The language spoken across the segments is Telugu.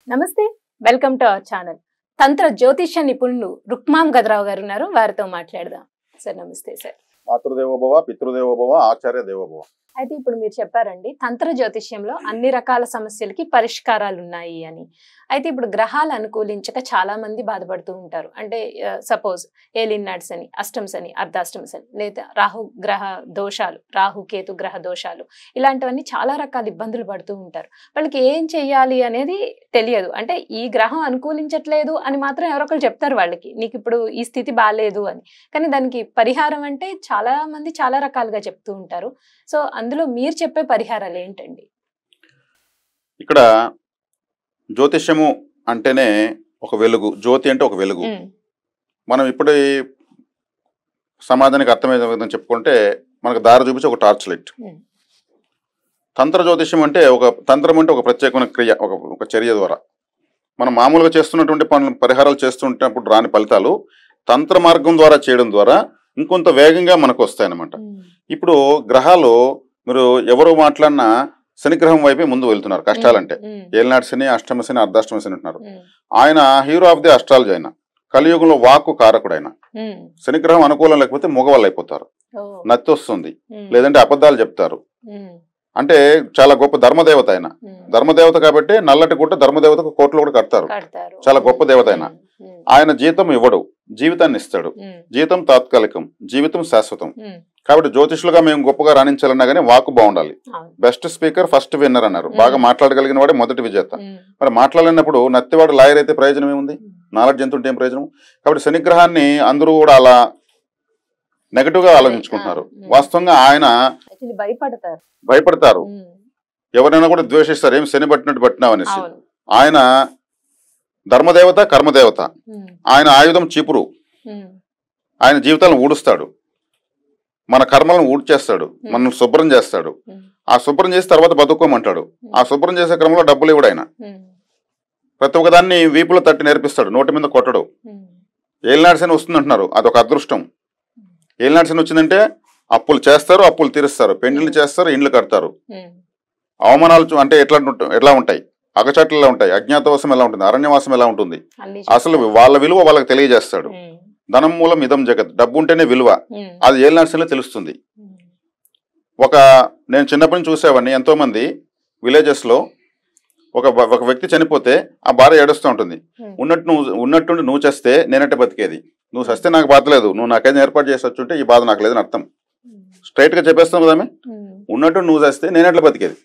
నమస్తే, వెల్కమ్ టు అవర్ ఛానల్. తంత్ర జ్యోతిష్య నిపుణులు రుక్మాం గదరావు గారు ఉన్నారు, వారితో మాట్లాడదాం. సార్ నమస్తే. సార్ మాతృదేవోభవ, పితృదేవోభవ, ఆచార్య దేవోభవ. అయితే ఇప్పుడు మీరు చెప్పారండి తంత్ర జ్యోతిష్యంలో అన్ని రకాల సమస్యలకి పరిష్కారాలు ఉన్నాయి అని. అయితే ఇప్పుడు గ్రహాలు అనుకూలించక చాలా మంది బాధపడుతూ ఉంటారు. అంటే సపోజ్ ఏలినాడ్స్ అని, అష్టమ్స్ అని, అర్ధాష్టమ్స్ అని, లేదా రాహు గ్రహ దోషాలు, రాహు కేతు గ్రహ దోషాలు, ఇలాంటివన్నీ చాలా రకాల ఇబ్బందులు పడుతూ ఉంటారు. వాళ్ళకి ఏం చెయ్యాలి అనేది తెలియదు. అంటే ఈ గ్రహం అనుకూలించట్లేదు అని మాత్రం ఎవరొకరు చెప్తారు వాళ్ళకి, నీకు ఇప్పుడు ఈ స్థితి బాగాలేదు అని. కానీ దానికి పరిహారం అంటే చాలా మంది చాలా రకాలుగా చెప్తూ ఉంటారు. సో అందులో మీరు చెప్పే పరిహారాలు ఏంటండి? ఇక్కడ జ్యోతిష్యము అంటేనే ఒక వెలుగు, జ్యోతి అంటే ఒక వెలుగు. మనం ఇప్పుడు సమాజానికి అర్థమయ్యే విధంగా చెప్పుకుంటే మనకు దారి చూపించి ఒక టార్చ్ లైట్. తంత్ర జ్యోతిష్యం అంటే తంత్రం అంటే ఒక ప్రత్యేకమైన క్రియ, ఒక చర్య ద్వారా మనం మామూలుగా చేస్తున్నటువంటి పనులు పరిహారాలు చేస్తుంటప్పుడు రాని ఫలితాలు తంత్ర మార్గం ద్వారా చేయడం ద్వారా ఇంకొంత వేగంగా మనకు వస్తాయన్నమాట. ఇప్పుడు గ్రహాలు మీరు ఎవరు మాట్లాడినా శనిగ్రహం వైపే ముందు వెళ్తున్నారు. కష్టాలంటే ఏలినాటి శని, అష్టమ శని, అర్ధాష్టమ శని అంటున్నారు. ఆయన హీరో ఆఫ్ ది అస్ట్రాలజీ. ఆయన కలియుగంలో వాక్కు కారకుడు. ఆయన శనిగ్రహం అనుకూలం లేకపోతే మగవాళ్ళు అయిపోతారు, నత్తి వస్తుంది, లేదంటే అబద్ధాలు చెప్తారు. అంటే చాలా గొప్ప ధర్మదేవత ఆయన. ధర్మదేవత కాబట్టి నల్లటి గుట్ట ధర్మదేవతకు కోట్లు కూడా కడతారు. చాలా గొప్ప దేవత ఆయన. ఆయన జీతం ఇవ్వడు, జీవితాన్ని ఇస్తాడు. జీతం తాత్కాలికం, జీవితం శాశ్వతం. కాబట్టి జ్యోతిష్యులుగా మేము గొప్పగా రాణించాలన్నా కానీ వాక్కు బాగుండాలి. బెస్ట్ స్పీకర్ ఫస్ట్ విన్నర్ అన్నారు. బాగా మాట్లాడగలిగిన వాడే మొదటి విజేత. మరి మాట్లాడినప్పుడు నత్తివాడు లాయర్ అయితే ప్రయోజనం ఏముంది? నాలెడ్జ్ ఎంత ఉంటే ఏం ప్రయోజనం? కాబట్టి శనిగ్రహాన్ని అందరూ కూడా అలా నెగటివ్ గా ఆలోచించుకుంటున్నారు. వాస్తవంగా ఆయన భయపడతారు, ఎవరైనా కూడా ద్వేషిస్తారు. ఏం శని పట్టినట్టు పట్టినావు అనేసి. ఆయన ధర్మదేవత, కర్మదేవత. ఆయన ఆయుధం చీపురు. ఆయన జీవితాలను ఊడుస్తాడు, మన కర్మలను ఊడ్చేస్తాడు, మనం శుభ్రం చేస్తాడు. ఆ శుభ్రం చేసి తర్వాత బతుక్కోమంటాడు. ఆ శుభ్రం చేసే క్రమంలో డబ్బులు ఇవ్వడు ఆయన. ప్రతి ఒక్కదాన్ని వీపులో తట్టి నేర్పిస్తాడు, నోటి మీద కొట్టడు. ఏలినాటి శని వస్తుంది అంటున్నారు, అదొక అదృష్టం. ఏలినాటి శని వచ్చిందంటే అప్పులు చేస్తారు, అప్పులు తీరుస్తారు, పెండ్లు చేస్తారు, ఇండ్లు కడతారు. అవమానాలు అంటే ఎట్లా ఉంటాయి? అగచాట్లలో ఉంటాయి. అజ్ఞాతవాసం ఎలా ఉంటుంది? అరణ్యవాసం ఎలా ఉంటుంది? అసలు వాళ్ళ విలువ వాళ్ళకి తెలియజేస్తాడు. ధనం మూలం ఇదం జగత్. డబ్బు ఉంటేనే విలువ. అది ఏలినాటి శనిలో తెలుస్తుంది. నేను చిన్నప్పటి నుంచి చూసేవాడిని. ఎంతో మంది విలేజెస్ లో ఒక వ్యక్తి చనిపోతే ఆ భార్య ఏడుస్తూ ఉంటుంది. ఉన్నట్టుండి నువ్వు చేస్తే నేనంటే బతికేది, నువ్వు చస్తే నాకు బాధ లేదు, నువ్వు నాకేదైనా ఏర్పాటు చేసి వచ్చుంటే ఈ బాధ నాకు లేదని అర్థం. స్ట్రైట్ గా చెప్పేస్తాం కదా ఆమె. ఉన్నట్టు నువ్వు చేస్తే నేనెట్లా బతికేది?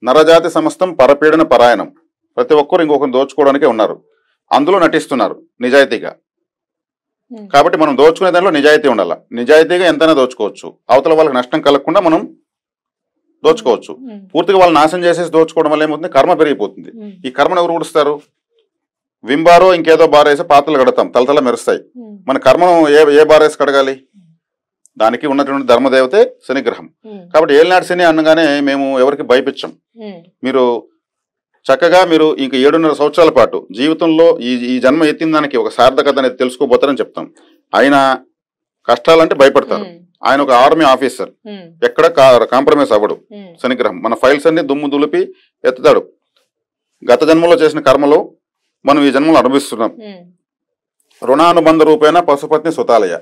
నరజాతి సమస్తం పరపీడన పరాయణం. ప్రతి ఒక్కరు ఇంకొకరిని దోచుకోవడానికే ఉన్నారు, అందులో నటిస్తున్నారు నిజాయితీగా. కాబట్టి మనం దోచుకునే దానిలో నిజాయితీ ఉండాలి. నిజాయితీగా ఎంతైనా దోచుకోవచ్చు. అవతల వాళ్ళకి నష్టం కలగకుండా మనం దోచుకోవచ్చు. పూర్తిగా వాళ్ళు నాశనం చేసేసి దోచుకోవడం వల్ల ఏమవుతుంది? కర్మ పెరిగిపోతుంది. ఈ కర్మను ఎవరు ఊడుస్తారు? వింబారో ఇంకేదో బారేసి పాత్రలు కడతాం, తలతల మెరుస్తాయి. మన కర్మను ఏ బారేసి కడగాలి? దానికి ఉన్నటువంటి ధర్మదేవతే శనిగ్రహం. కాబట్టి ఏలినాటి శని అనగానే మేము ఎవరికి భయపించం. మీరు చక్కగా ఇంక 7.5 సంవత్సరాల పాటు జీవితంలో ఈ జన్మ ఎత్తిన దానికి ఒక సార్థకత అనేది తెలుసుకోబోతారని చెప్తాం. ఆయన కష్టాలంటే భయపడతారు. ఆయన ఒక ఆర్మీ ఆఫీసర్, ఎక్కడ కాంప్రమైజ్ అవ్వడు. శనిగ్రహం మన ఫైల్స్ అన్ని దుమ్ము దులిపి ఎత్తుతాడు. గత జన్మలో చేసిన కర్మలో మనం ఈ జన్మలో అనుభవిస్తున్నాం. రుణానుబంధ రూపేణ పశుపత్ని సుతాలయ.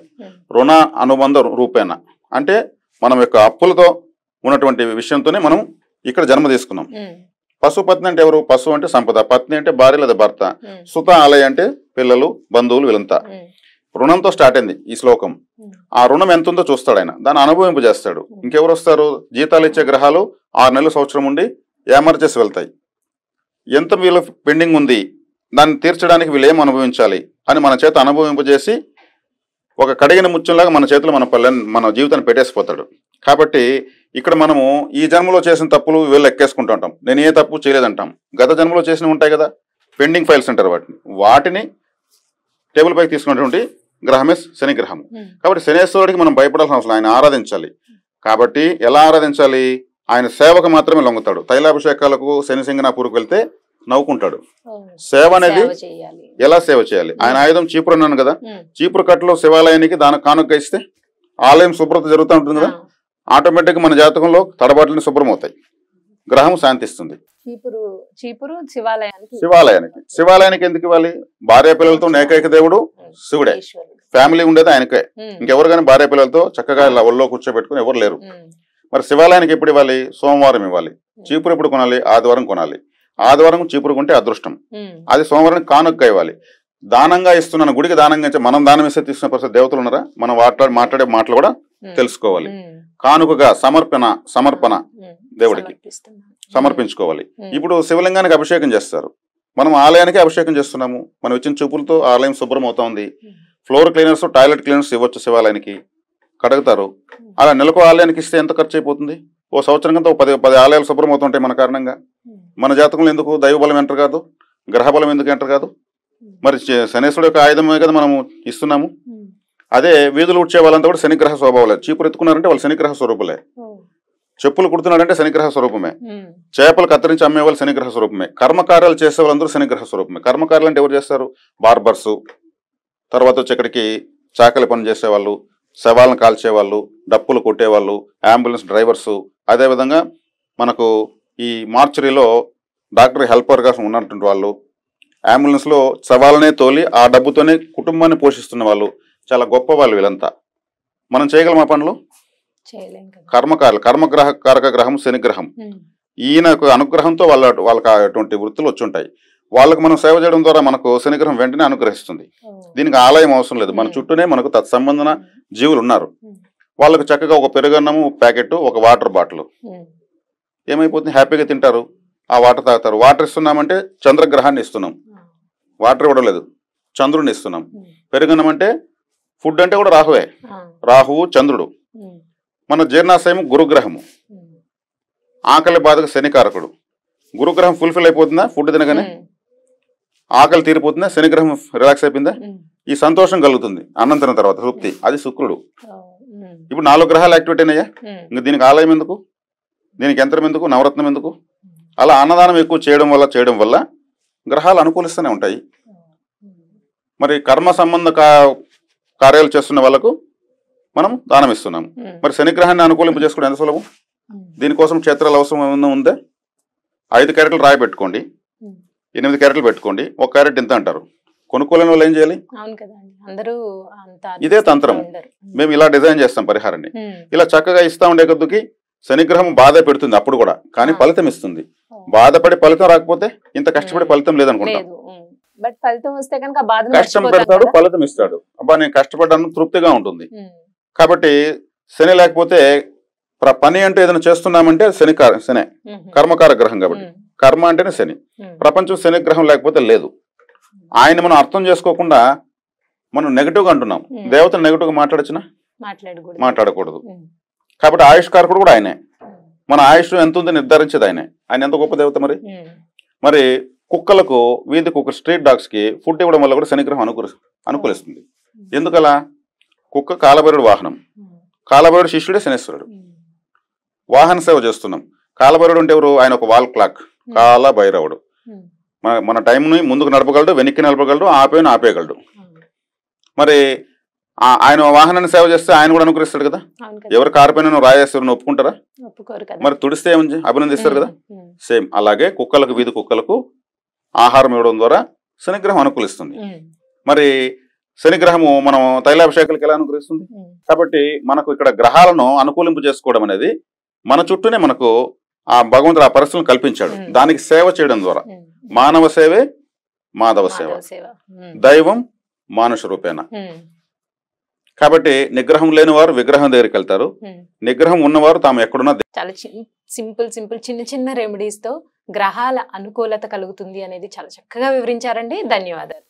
రుణ అనుబంధ రూపేణ అంటే మనం యొక్క అప్పులతో ఉన్నటువంటి విషయంతోనే మనం ఇక్కడ జన్మ తీసుకున్నాం. పశుపత్ని అంటే ఎవరు? పశు అంటే సంపద, పత్ని అంటే భార్య లేదా భర్త, సుత ఆలయ అంటే పిల్లలు, బంధువులు, వీళ్ళంతా. రుణంతో స్టార్ట్ అయింది ఈ శ్లోకం. ఆ రుణం ఎంత ఉందో చూస్తాడు ఆయన, దాన్ని అనుభవింపజేస్తాడు. ఇంకెవరు వస్తారు? జీతాలు ఇచ్చే గ్రహాలు 6 నెలలు సంవత్సరం ఉండి ఏమర్చేసి వెళ్తాయి. ఎంత వీళ్ళు పెండింగ్ ఉంది, దాన్ని తీర్చడానికి వీళ్ళు ఏం అనుభవించాలి అని మన చేత అనుభవింపజేసి ఒక కడిగిన ముత్యంలాగా మన చేతిలో మన జీవితాన్ని పెట్టేసిపోతాడు. కాబట్టి ఇక్కడ మనము ఈ జన్మలో చేసిన తప్పులు వీళ్ళు ఎక్కేసుకుంటూ ఉంటాం. నేను ఏ తప్పు చేయలేదంటాం. గత జన్మలో చేసినవి ఉంటాయి కదా, పెండింగ్ ఫైల్స్ అంటారు వాటిని టేబుల్ పైకి తీసుకున్నటువంటి గ్రహమే శనిగ్రహం. కాబట్టి శనేశ్వరుడికి మనం భయపడాల్సిన అవసరం, ఆయన ఆరాధించాలి. కాబట్టి ఎలా ఆరాధించాలి? ఆయన సేవకు మాత్రమే లొంగుతాడు. తైలాభిషేకాలకు శని సింగనాపూర్కి వెళ్తే నవ్వుకుంటాడు. సేవ అనేది ఎలా సేవ చేయాలి? ఆయన ఆయుధం చీపురు అన్నాను కదా, చీపురు కట్టలో శివాలయానికి దాని కానుక ఇస్తే ఆలయం శుభ్రత జరుగుతూ ఉంటుంది కదా, ఆటోమేటిక్గా మన జాతకంలో తడబాట్లని శుభ్రం అవుతాయి. గ్రహం శాంతిస్తుంది. చీపురు శివాలయానికి ఎందుకు ఇవ్వాలి? భార్య పిల్లలతో ఏకైక దేవుడు శివుడే. ఫ్యామిలీ ఉండేది ఆయనకే. ఇంకెవరు కానీ భార్య పిల్లలతో చక్కగా ఇలా ఒళ్ళో కూర్చోబెట్టుకుని ఎవరు లేరు. మరి శివాలయానికి ఎప్పుడు ఇవ్వాలి? సోమవారం ఇవ్వాలి. చీపురు ఎప్పుడు కొనాలి? ఆదివారం కొనాలి. ఆదివారం చీపురు కొంటే అదృష్టం. అది సోమవారం కానుకగా ఇవ్వాలి. దానంగా ఇస్తున్నాను, గుడికి దానంగా మనం దానం ఇస్తే తీసుకున్న పరిస్థితి దేవతలు ఉన్నారా? మనం మాట్లాడే మాటలు కూడా తెలుసుకోవాలి. కానుకగా సమర్పణ దేవుడికి సమర్పించుకోవాలి. ఇప్పుడు శివలింగానికి అభిషేకం చేస్తారు, మనం ఆలయానికి అభిషేకం చేస్తున్నాము. మనం ఇచ్చిన చూపులతో ఆలయం శుభ్రం అవుతా ఉంది. ఫ్లోర్ క్లీనర్స్, టాయిలెట్ క్లీనర్స్ ఇవ్వచ్చు, శివాలయానికి కడుగుతారు. అలా నెలకు ఆలయానికి ఇస్తే ఎంత ఖర్చు అయిపోతుంది? ఓ సంవత్సరం కంటే 10 ఆలయాలు శుభ్రం అవుతుంటాయి మన కారణంగా. మన జాతకంలో ఎందుకు దైవబలం ఎంటర్ కాదు? గ్రహబలం ఎందుకు ఎంటర్ కాదు? మరి శనేశ్వరుడు యొక్క ఆయుధమే కదా మనము ఇస్తున్నాము. అదే వీధులు ఉడ్చే వాళ్ళంతా కూడా శనిగ్రహ స్వభావాలే. చీపురు ఎత్తుకున్నారంటే వాళ్ళు శనిగ్రహ స్వరూపులే. చెప్పులు కుడుతున్నాడంటే శనిగ్రహ స్వరూపమే. చేపలు కత్తిరించి అమ్మే వాళ్ళు శనిగ్రహ స్వరూపమే. కర్మకార్యాలు చేసే వాళ్ళందరూ శనిగ్రహ స్వరూపమే. కర్మకార్యాలు అంటే ఎవరు చేస్తారు? బార్బర్సు, తర్వాత వచ్చి ఇక్కడికి చాకలి పని చేసేవాళ్ళు, శవాలను కాల్చేవాళ్ళు, డప్పులు కొట్టేవాళ్ళు, అంబులెన్స్ డ్రైవర్సు, అదేవిధంగా మనకు ఈ మార్చరీలో డాక్టర్ హెల్పర్గా ఉన్నటువంటి వాళ్ళు, అంబులెన్స్లో శవాలనే తోలి ఆ డబ్బుతోనే కుటుంబాన్ని పోషిస్తున్న వాళ్ళు, చాలా గొప్ప వాళ్ళు వీళ్ళంతా. మనం చేయగలం ఆ పనులు? కర్మకారక గ్రహం శనిగ్రహం. ఈయనకు అనుగ్రహంతో వాళ్ళకి అటువంటి వృత్తులు వచ్చి ఉంటాయి. వాళ్ళకు మనం సేవ చేయడం ద్వారా మనకు శనిగ్రహం వెంటనే అనుగ్రహిస్తుంది. దీనికి ఆలయం అవసరం లేదు. మన చుట్టూనే మనకు తత్సంబంధన జీవులు ఉన్నారు. వాళ్ళకు చక్కగా ఒక పెరుగన్నము ప్యాకెట్, ఒక వాటర్ బాటిల్ ఏమైపోతుంది? హ్యాపీగా తింటారు, ఆ వాటర్ తాగుతారు. వాటర్ ఇస్తున్నామంటే చంద్రగ్రహాన్ని ఇస్తున్నాం, వాటర్ ఇవ్వడం లేదు, చంద్రుడిని ఇస్తున్నాం. పెరుగన్నం అంటే ఫుడ్ అంటే కూడా రాహువే, రాహువు చంద్రుడు. మన జీర్ణాశయం గురుగ్రహము, ఆకలి బాధకు శనికారకుడు. గురుగ్రహం ఫుల్ఫిల్ అయిపోతుందా? ఫుడ్ తినగానే ఆకలి తీరిపోతుందా? శనిగ్రహం రిలాక్స్ అయిపోయిందా? ఈ సంతోషం కలుగుతుంది అన్నం తిన్న తర్వాత తృప్తి. అది శుక్రుడు. ఇప్పుడు 4 గ్రహాలు యాక్టివేట్ అయినాయా? ఇంకా దీనికి ఆలయం ఎందుకు? దీనికి యంత్రం ఎందుకు? నవరత్నం ఎందుకు? అలా అన్నదానం ఎక్కువ చేయడం వల్ల గ్రహాలు అనుకూలిస్తూనే ఉంటాయి. మరి కర్మ సంబంధ కార్యాలు చేస్తున్న వాళ్ళకు మనం దానం ఇస్తున్నాము. మరి శనిగ్రహాన్ని అనుకూలింపు చేసుకోవడం ఎంత సులభం? దీనికోసం క్షేత్రాలు అవసరం ఉందే. 5 క్యారెట్లు రాయి పెట్టుకోండి, 8 క్యారెట్లు పెట్టుకోండి, 1 క్యారెట్ ఇంత అంటారు. కొనుక్కోలేని వాళ్ళు ఏం చేయాలి? ఇదే తంత్రం. మేము ఇలా డిజైన్ చేస్తాం పరిహారాన్ని. ఇలా చక్కగా ఇస్తా ఉండే కొద్దికి శనిగ్రహం బాధ పెడుతుంది అప్పుడు కూడా, కానీ ఫలితం ఇస్తుంది. బాధపడి ఫలితం రాకపోతే ఇంత కష్టపడి ఫలితం లేదనుకుంటాం. కష్టం పెడతాడు, ఫలితం ఇస్తాడు. అబ్బా నేను కష్టపడ్డాను, తృప్తిగా ఉంటుంది. కాబట్టి శని లేకపోతే పని అంటే ఏదైనా చేస్తున్నామంటే శనే కర్మకార గ్రహం. కాబట్టి కర్మ అంటేనే శని. ప్రపంచం శనిగ్రహం లేకపోతే లేదు. ఆయన మనం అర్థం చేసుకోకుండా మనం నెగటివ్ గా అంటున్నాం. దేవతను నెగటివ్ గా మాట్లాడకూడదు. కాబట్టి ఆయుష్కారకుడు కూడా ఆయనే. మన ఆయుష్ ఎంత ఉందో నిర్ధారించేది ఆయనే. ఆయన ఎంత గొప్ప దేవత. మరి కుక్కలకు, వీధి కుక్క, స్ట్రీట్ డాగ్స్ కి ఫుడ్ ఇవ్వడం వల్ల కూడా శనిగ్రహం అనుకూలిస్తుంది. ఎందుకలా? కుక్క కాలభైరుడు వాహనం, కాలభైరుడు శిష్యుడే శనేశ్వరుడు. వాహన సేవ చేస్తున్నాం. కాలభైరుడు అంటే ఎవరు? ఆయన ఒక వాల్ క్లాక్, కాలభైరవుడు. మన టైంని ముందుకు నడపగలడు, వెనక్కి నడపగలడు, ఆపేయగలడు. మరి ఆయన వాహనాన్ని సేవ చేస్తే ఆయన కూడా అనుగ్రహిస్తాడు కదా. ఎవరు కారుపైన రాయేశ్వరుని ఒప్పుకుంటారా? మరి తుడిస్తే ఏముంది? అభినందిస్తారు కదా. సేమ్ అలాగే కుక్కలకు, వీధి కుక్కలకు ఆహారం ఇవ్వడం ద్వారా శనిగ్రహం అనుకూలిస్తుంది. మరి శనిగ్రహము మనం తైలాభిషేకాలకు ఎలా అనుగ్రహిస్తుంది? కాబట్టి మనకు ఇక్కడ గ్రహాలను అనుకూలింపు చేసుకోవడం అనేది మన చుట్టూనే మనకు ఆ భగవంతుడు ఆ పరిస్థితులను కల్పించాడు. దానికి సేవ చేయడం ద్వారా మానవ సేవే మాధవ సేవ, దైవం మానుష రూపేణ. కాబట్టి నిగ్రహం లేని వారు విగ్రహం దగ్గరికి వెళ్తారు, నిగ్రహం ఉన్నవారు తాము ఎక్కడున్నా. చాలా సింపుల్ చిన్న రెమెడీస్ తో గ్రహాల అనుకూలత కలుగుతుంది అనేది చాలా చక్కగా వివరించారండి. ధన్యవాదాలు.